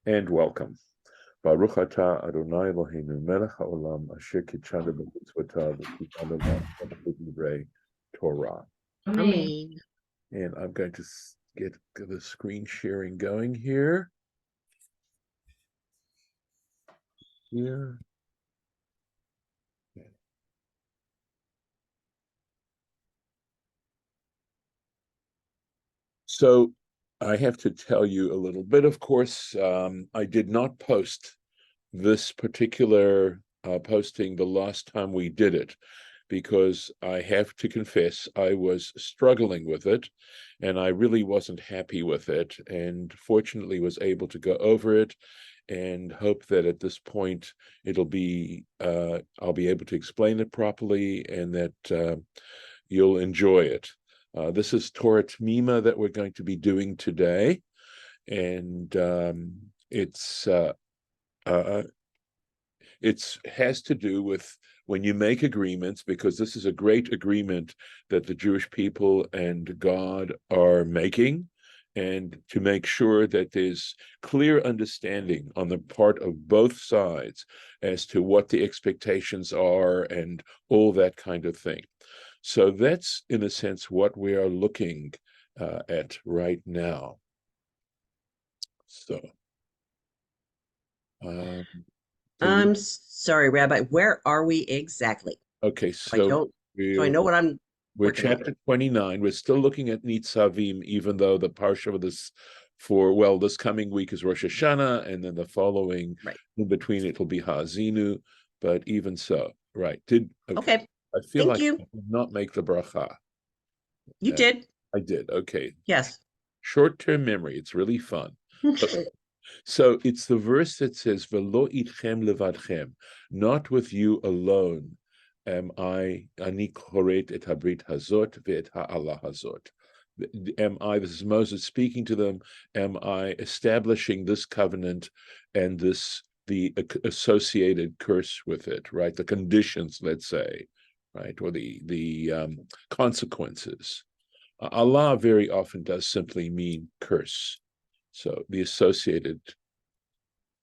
and welcome. Baruch atah Adonai Eloheinu melech haolam asher kitshanu b'mitzvotav v'tzivanu b'divrei Torah. Amen. And I'm going to get the screen sharing going here. Here. Okay. So I have to tell you a little bit. Of course, I did not post this particular posting the last time we did it, because I have to confess I was struggling with it and I really wasn't happy with it, and fortunately was able to go over it and hope that at this point it'll be I'll be able to explain it properly and that you'll enjoy it. This is Torah Temimah that we're going to be doing today, and it has to do with when you make agreements, because this is a great agreement that the Jewish people and God are making, and to make sure that there's clear understanding on the part of both sides as to what the expectations are and all that kind of thing. So that's, in a sense, what we are looking at right now. So, I'm sorry, Rabbi. Where are we exactly? okay, I don't. So I know what I'm we're looking at. chapter 29. We're still looking at Nitzavim, even though the Parsha of this this coming week is Rosh Hashanah, and then the following in between it will be Ha'azinu. But even so, right? Okay. I feel Thank like you. I did not make the bracha. You did. I did. Okay. Yes. Short-term memory. It's really fun. So it's the verse that says, "Velo itchem levadchem," not with you alone. Am I ani koret et habrit hazot ve'et ha'alah hazot? Am I? This is Moses speaking to them. Am I establishing this covenant and the associated curse with it? Right, the conditions, let's say, right, or the consequences. Allah very often does simply mean curse. So the associated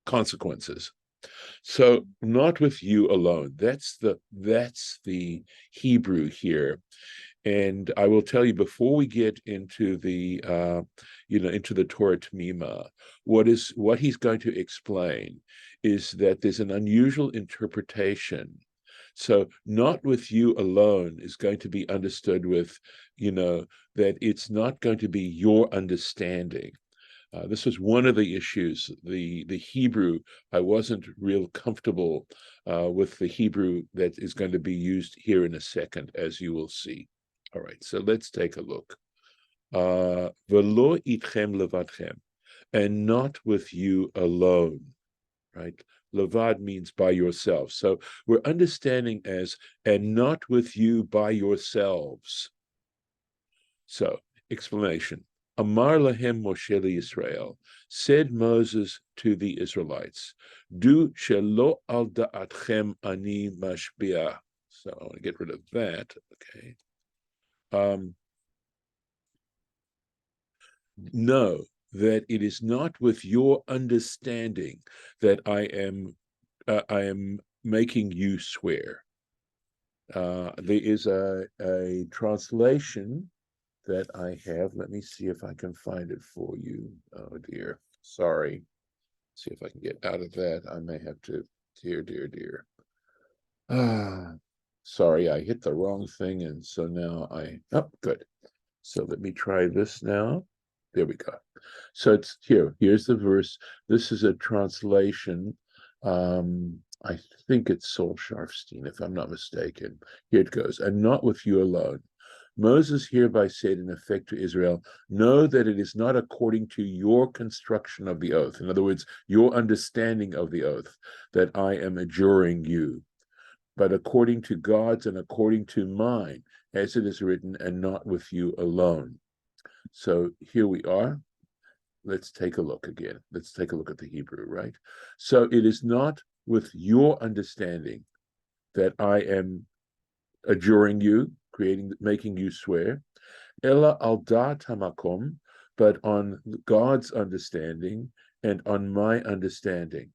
consequences. So not with you alone. That's the Hebrew here. And I will tell you, before we get into the into the Torah Temimah, what he's going to explain is that there's an unusual interpretation. So not with you alone is going to be understood with, that it's not going to be your understanding. This was one of the issues. The Hebrew, I wasn't real comfortable with the Hebrew that is going to be used here in a second, as you will see. All right, so let's take a look. Velo itchem levadchem, and not with you alone, right? Levad means by yourself. So we're understanding as, and not with you by yourselves. So, explanation. Amar lahem Moshe Yisrael, said Moses to the Israelites, Du shelo al da'atchem ani mashbiah. So I want to get rid of that. Okay. Know that it is not with your understanding that I am making you swear. There is a translation that I have. Let me see if I can find it for you. Oh dear, sorry. See if I can get out of that. I may have to. Dear. Sorry, I hit the wrong thing, and so now good. So let me try this now. There we go. So it's here. Here's the verse. This is a translation. I think it's Sol Sharfstein, if I'm not mistaken. Here it goes. And not with you alone. Moses hereby said in effect to Israel, know that it is not according to your construction of the oath, in other words, your understanding of the oath, that I am adjuring you, but according to God's and according to mine, as it is written, and not with you alone. So here we are. Let's take a look again. Let's take a look at the Hebrew, right? So it is not with your understanding that I am adjuring you, making you swear. Ella al da'at hamakom, but on God's understanding and on my understanding.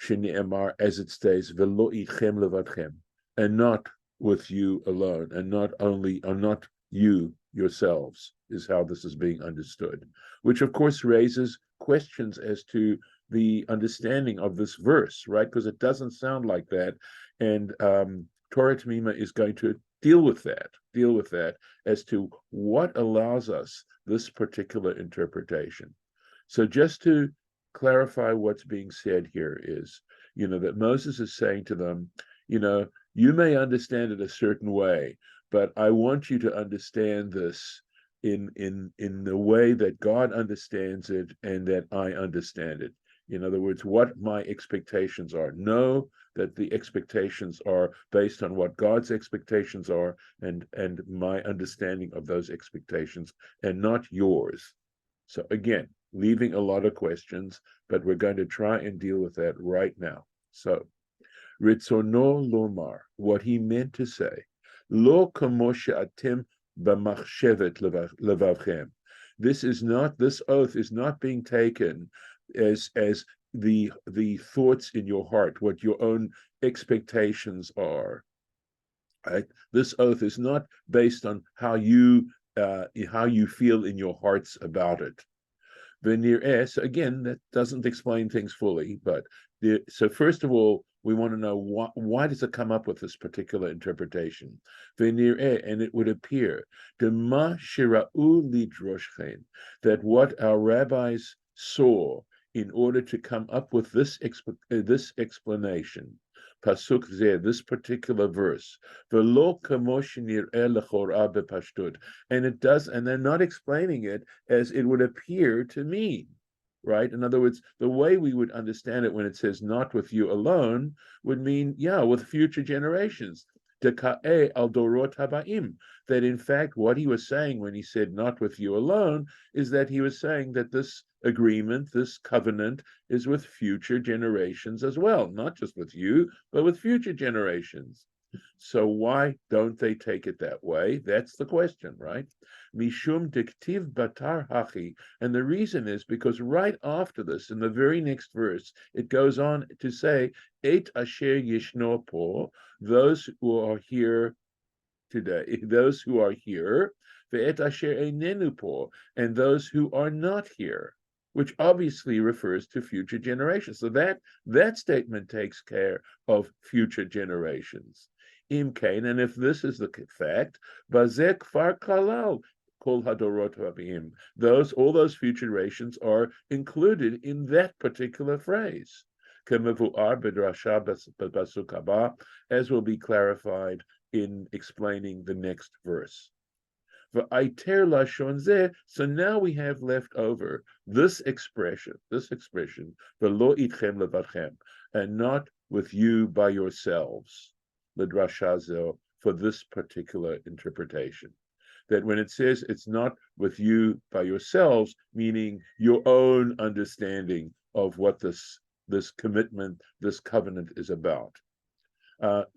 Shne'emar, as it states, velo itchem levadchem, and not with you alone, and not you yourselves, is how this is being understood, which of course raises questions as to the understanding of this verse, right? Because it doesn't sound like that, and Torah Temimah is going to deal with that as to what allows us this particular interpretation. So just to clarify what's being said here is, that Moses is saying to them, you may understand it a certain way, but I want you to understand this in the way that God understands it and that I understand it. In other words, what my expectations are. Know that the expectations are based on what God's expectations are and my understanding of those expectations, and not yours. So again, leaving a lot of questions, but we're going to try and deal with that right now. So, Ritzono lomar, what he meant to say, lo kamo she'atem b'machshevet levavchem. This oath is not being taken as the thoughts in your heart, what your own expectations are. Right? This oath is not based on how you feel in your hearts about it. So again, that doesn't explain things fully, but so first of all, we want to know why does it come up with this particular interpretation? And it would appear that what our rabbis saw in order to come up with this explanation, pasuk zeh, this particular verse, and they're not explaining it as it would appear to mean, right? In other words, the way we would understand it when it says "not with you alone" would mean, with future generations. Al dorot habaim. That in fact, what he was saying when he said "not with you alone" is that he was saying that this agreement, this covenant, is with future generations as well, not just with you, but with future generations. So why don't they take it that way? That's the question, right? Mishum diktiv batar hachi. And the reason is because right after this, in the very next verse, it goes on to say, Et asher yishno po, those who are here today, those who are here, ve'et asher einenu po, and those who are not here, which obviously refers to future generations. So that statement takes care of future generations. Imkain, and if this is the fact, bazek far kalal kol hadorot rabim, all those future generations are included in that particular phrase. Kemevu'ar bedrasha basuk haba, as will be clarified in explaining the next verse. So now we have left over this expression, velo itchem levadchem, and not with you by yourselves, l'drashazo, for this particular interpretation. That when it says it's not with you by yourselves, meaning your own understanding of what this commitment, this covenant is about.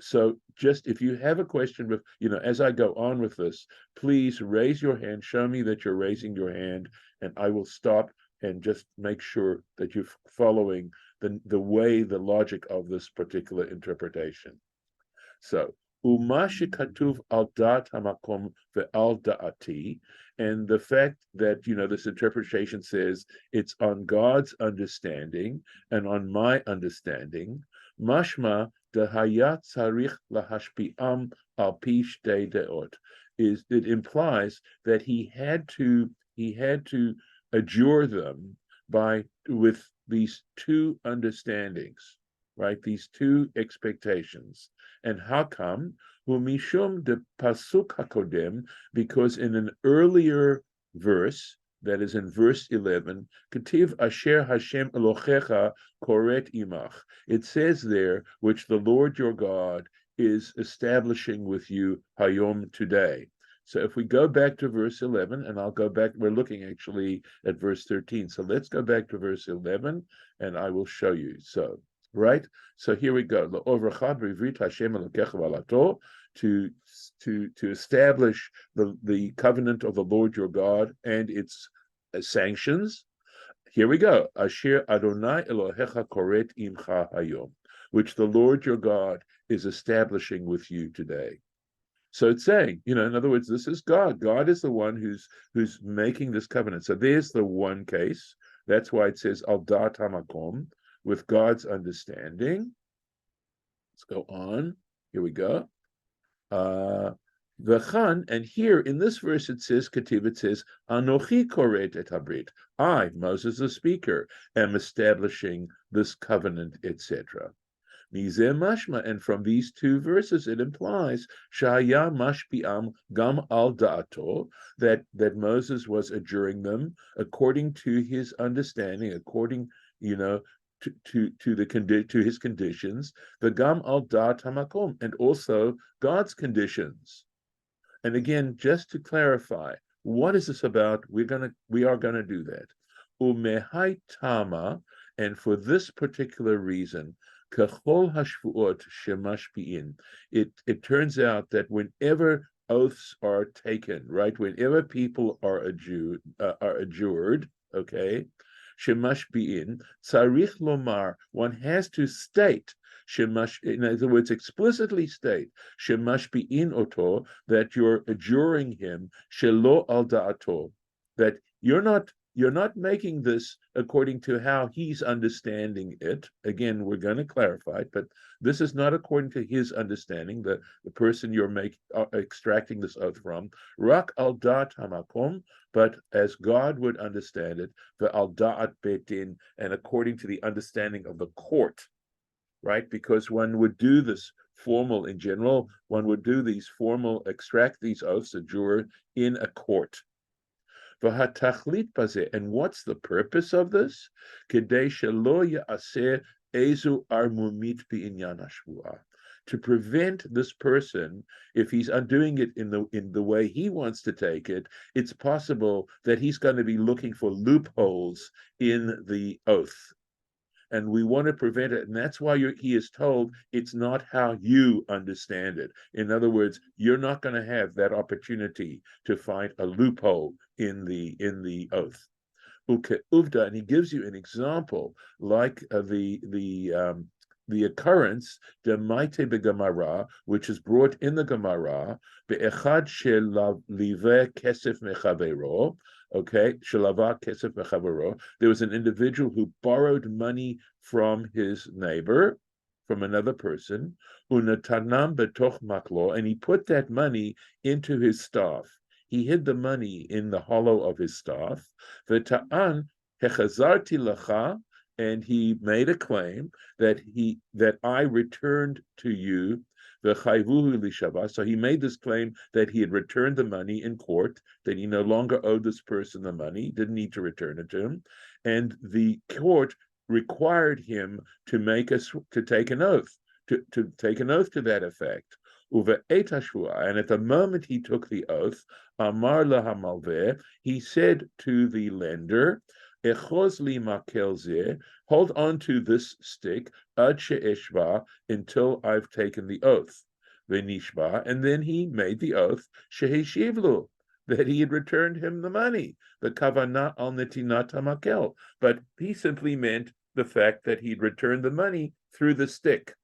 So just if you have a question with, as I go on with this, please raise your hand, show me that you're raising your hand, and I will stop and just make sure that you're following the logic of this particular interpretation. So, Uma shekatuv al dat hamakom ve'al da'ati, and the fact that, this interpretation says it's on God's understanding and on my understanding, mashma dehayat tzarich lahashpi'am al pi shtei deot, it implies that he had to adjure them with these two understandings, right? These two expectations. And how come? Mishum de pasuk hakodem, because in an earlier verse, that is in verse 11, Ketiv asher Hashem Elochecha koret imach. It says there, which the Lord your God is establishing with you hayom today. So if we go back to verse 11, and I'll go back, we're looking actually at verse 13. So let's go back to verse 11, and I will show you. So, right? So here we go. To establish the covenant of the Lord your God and its sanctions. Here we go. Asher Adonai Elohecha koret imcha hayom, which the Lord your God is establishing with you today. So it's saying, in other words, this is God. God is the one who's making this covenant. So there's the one case. That's why it says al dat hamakom, with God's understanding. Let's go on. Here we go. V'chan, and here in this verse it says, it says, Anochi koret et habrit. I, Moses the speaker, am establishing this covenant, etc. Mizeh mashma, and from these two verses it implies Shaya mashpi'am gam al da'ato, that Moses was adjuring them according to his understanding, according, to his conditions, the gam al da'at hamakom, and also God's conditions. And again, just to clarify, what is this about? We are gonna do that. Umehai tama, and for this particular reason, kachol hashvuot shemashpi'in. It turns out that whenever oaths are taken, right, whenever people are adjured, okay, shemashpi'in, tzarich lomar, one has to state, in other words, explicitly state, shemashpi'in oto, that you're adjuring him, shelo al da'ato, that you're not making this according to how he's understanding it. Again, we're going to clarify it, but this is not according to his understanding, the person you're extracting this oath from. Rak al da'at hamakom, but as God would understand it, the al da'at betin, and according to the understanding of the court, right? Because one would do this in general, one would do these extract these oaths, adjure, in a court. And what's the purpose of this? To prevent this person, if he's undoing it in the way he wants to take it, it's possible that he's going to be looking for loopholes in the oath. And we want to prevent it, and that's why he is told it's not how you understand it. In other words, you're not going to have that opportunity to find a loophole in the oath. And he gives you an example, like the occurrence, the Maite beGemara, which is brought in the Gemara, be'echad shelive kesef mechavero. Okay, shalava kesef mechavero. There was an individual who borrowed money from his neighbor, from another person, unatanam betoch maklo, and he put that money into his staff. He hid the money in the hollow of his staff. V'ta'an hechazarti lecha, and he made a claim that I returned to you the chayvuhu lishava. So he made this claim that he had returned the money in court, that he no longer owed this person the money, didn't need to return it to him, and the court required him to take an oath, to take an oath to that effect. And at the moment he took the oath, Amar lahamalveh, he said to the lender, hold on to this stick ad she'eshva, until I've taken the oath. V'nishba, and then he made the oath sheheshivlu, that he had returned him the money, the kavanah al netinat hamakel. But he simply meant the fact that he'd returned the money through the stick.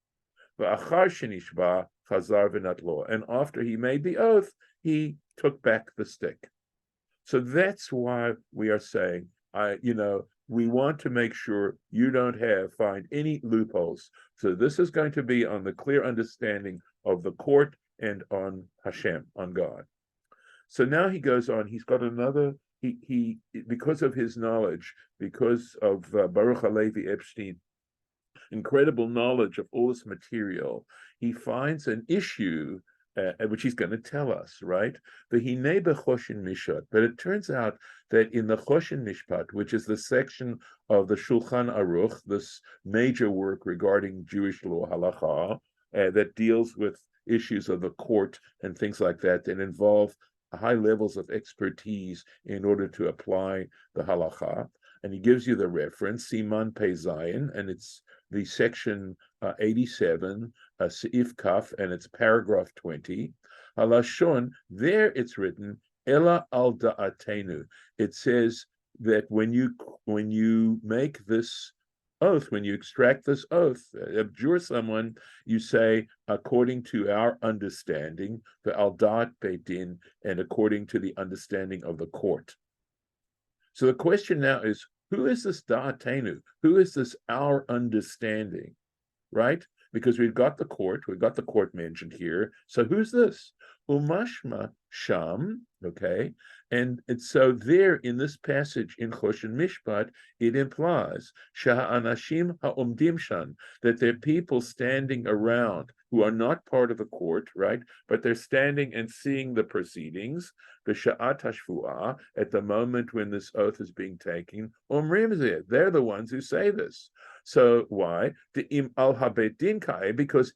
V'achar shenishba chazar v'natlo, and after he made the oath, he took back the stick. So that's why we are saying, we want to make sure you don't find any loopholes. So this is going to be on the clear understanding of the court and on Hashem, on God. So now he goes on, he's got another, he because of his knowledge, because of Baruch Halevi Epstein, incredible knowledge of all this material, he finds an issue which he's going to tell us, right? But it turns out that in the Choshen Mishpat, which is the section of the Shulchan Aruch, this major work regarding Jewish law, halacha, that deals with issues of the court and things like that involve high levels of expertise in order to apply the halacha. And he gives you the reference, Siman Pei Zayin, and it's the section 87, Seif Kaf, and it's paragraph 20. Halashon, there it's written, Ela al da'atenu. It says, that when you make this oath, when you extract this oath, abjure someone, you say, according to our understanding, the al da'at beit din, and according to the understanding of the court. So the question now is, who is this da'atenu? Who is this our understanding? Right? Because we've got the court mentioned here. So who's this? Umashma Sham, okay? And so there in this passage in Choshen Mishpat, it implies Sha'anashim ha'omdim shan, that there are people standing around who are not part of the court, right? But they're standing and seeing the proceedings, B'sha'at hashvu'ah, at the moment when this oath is being taken, Omrim zeh, they're the ones who say this. So why? Because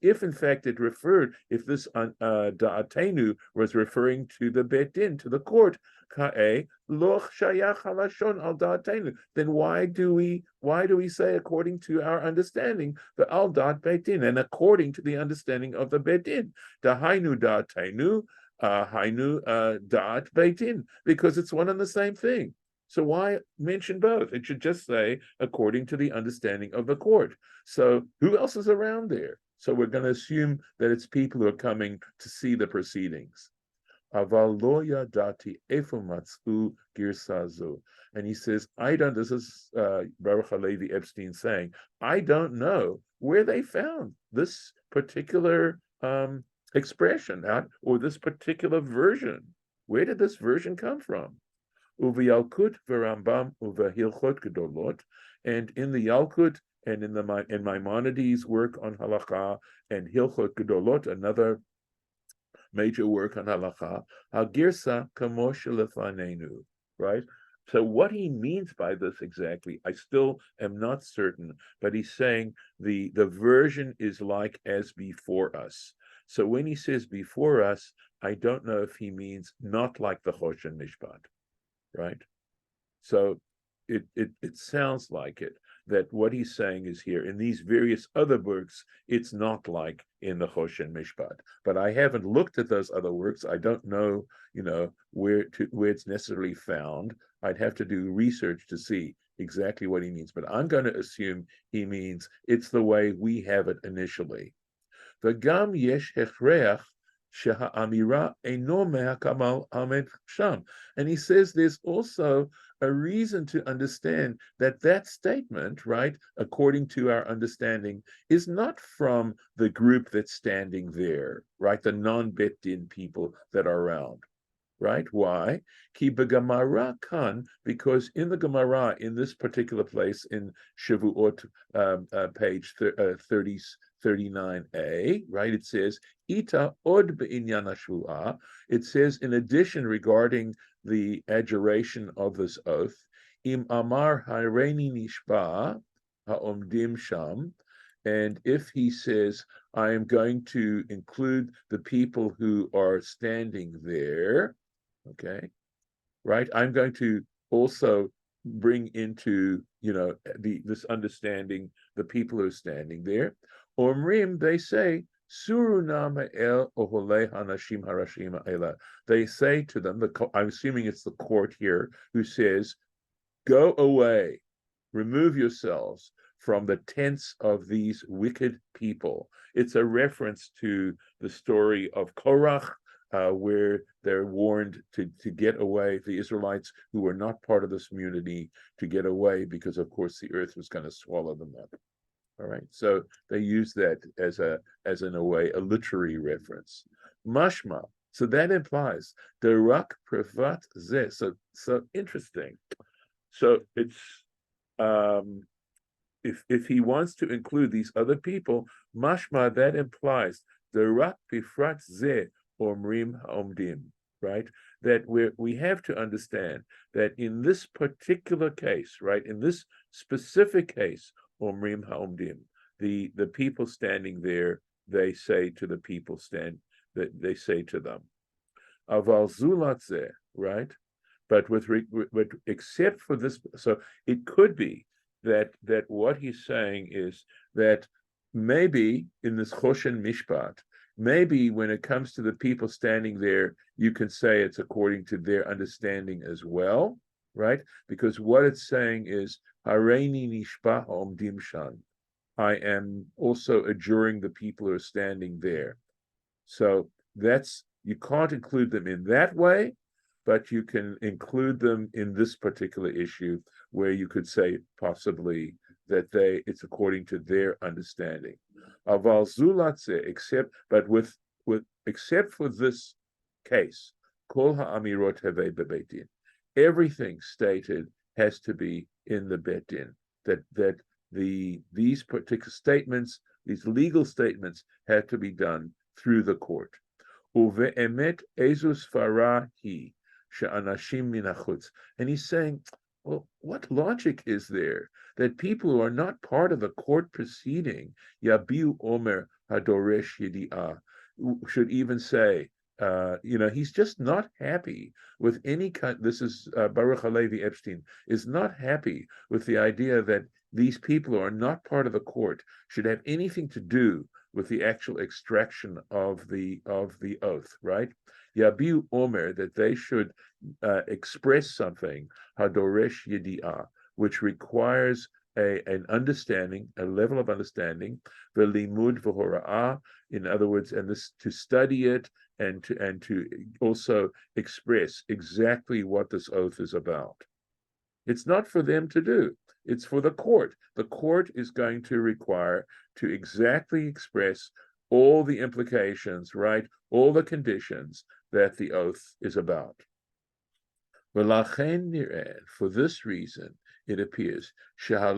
if in fact it referred, if this da'atenu was referring to the beit din, to the court, then why do we say according to our understanding the al da'at beit din, and according to the understanding of the beit din, dahainu da'atenu, hainu da'at beit din, because it's one and the same thing. So why mention both? It should just say, according to the understanding of the court. So who else is around there? So we're going to assume that it's people who are coming to see the proceedings. Aval lo yadati efo matzu girsazu. And he says, this is Baruch Halevi Epstein saying, I don't know where they found this particular expression or this particular version. Where did this version come from? Uvi Yalkut v'Rambam u'v'Hilchot Gedolot, and in the Yalkut and in Maimonides' work on Halacha and Hilchot Gedolot, another major work on Halacha, Hagirsa Kamosh Lefanenu, right? So what he means by this exactly, I still am not certain, but he's saying the version is like as before us. So when he says before us, I don't know if he means not like the Choshen Mishpat. Right? So it sounds like it, that what he's saying is here, in these various other works, it's not like in the Choshen Mishpat. But I haven't looked at those other works. I don't know, where it's necessarily found. I'd have to do research to see exactly what he means. But I'm going to assume he means it's the way we have it initially. V'gam yesh hechreach. And he says there's also a reason to understand that statement, right, according to our understanding, is not from the group that's standing there, right, the non-bet din people that are around. Right? Why? Ki begamara kan, because in the Gemara, in this particular place in Shavuot, page 39a, right? It says, Ita od be'inyan hashvu'ah. It says, in addition, regarding the adjuration of this oath, im amar hareini nishba ha'omdim sham, and if he says, I am going to include the people who are standing there, okay, right? I'm going to also bring into, this understanding the people who are standing there. Omrim, they say, Surunama el ohole hanashim harashim ela. They say to them, I'm assuming it's the court here, who says, go away, remove yourselves from the tents of these wicked people. It's a reference to the story of Korach, where they're warned to get away, the Israelites who were not part of this community, to get away because, of course, the earth was going to swallow them up. All right, so they use that as in a way, a literary reference. Mashma, so that implies the rak privat zeh. So interesting. So it's if he wants to include these other people, mashma, that implies the rak prifrat zeh omrim haomdim, right? That we have to understand that in this particular case, right, in this specific case, omrim haomdim, the people standing there, they say to the people they say to them, aval zulatze, right? But except for this, so it could be that what he's saying is that maybe in this Choshen Mishpat, maybe when it comes to the people standing there, you can say it's according to their understanding as well, right? Because what it's saying is, Hareini nishpa ha'omdim shan. I am also adjuring the people who are standing there. So that's, you can't include them in that way, but you can include them in this particular issue where you could say possibly that it's according to their understanding. Aval zulatze, except for this case, kol ha'amirot heve bebeitin. Everything stated has to be in the bet din. That these particular statements, these legal statements, have to be done through the court. Uve'emet ezus farahi she'anashim minachutz. And he's saying, well, what logic is there that people who are not part of the court proceeding, yabiu omer hadoresh yedi'ah, should even say, he's just not happy with any kind. This is Baruch Halevi Epstein is not happy with the idea that these people who are not part of the court should have anything to do with the actual extraction of the oath, right? Yabiu Omer, that they should express something, Hadoresh Yedi'ah, which requires an understanding, a level of understanding, Velimud V'hora'ah, in other words, and this to study it and to also express exactly what this oath is about. It's not for them to do. It's for the court. The court is going to require to exactly express all the implications, right? All the conditions that the oath is about. For this reason, it appears that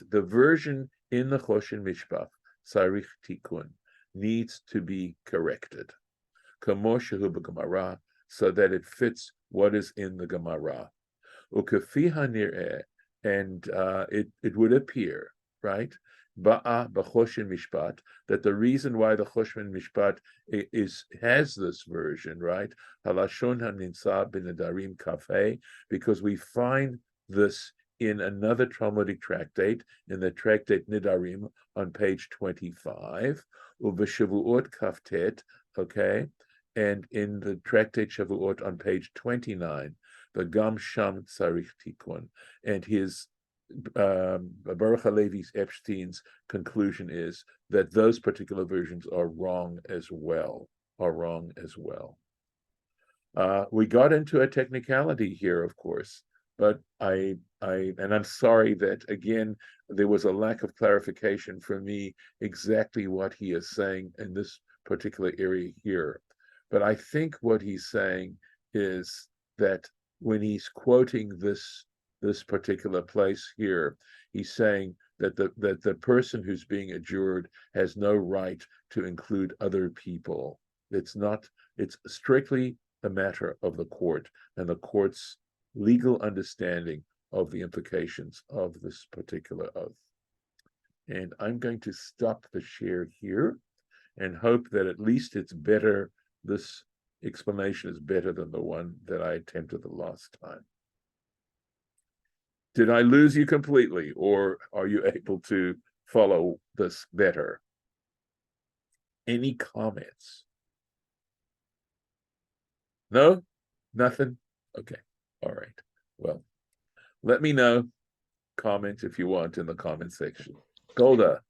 the version in the Choshen Mishpat, Sarich Tikun, needs to be corrected. So that it fits what is in the Gemara. And it would appear, right? Mishpat, that the reason why the Choshen Mishpat has this version, right? Halashon haninsa b'nedarim kafei, because we find this in another Talmudic tractate, in the tractate Nidarim on page 25, Uveshavuot kaftet, okay, and in the tractate Shavuot on page 29, the Gam Sham Tzarich Tikun, and his Baruch Halevi's Epstein's conclusion is that those particular versions are wrong as well. We got into a technicality here, of course, but and I'm sorry that again there was a lack of clarification for me exactly what he is saying in this particular area here. But I think what he's saying is that when he's quoting this particular place here, he's saying that the person who's being adjured has no right to include other people. It's strictly a matter of the court and the court's legal understanding of the implications of this particular oath. And I'm going to stop the share here and hope that at least it's better. This explanation is better than the one that I attempted the last time. Did I lose you completely, or are you able to follow this better? Any comments? No? Nothing? Okay. All right. Well, let me know. Comment if you want in the comment section. Golda.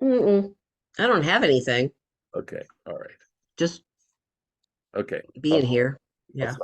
I don't have anything. Okay. All right. Just okay. being here. Yeah.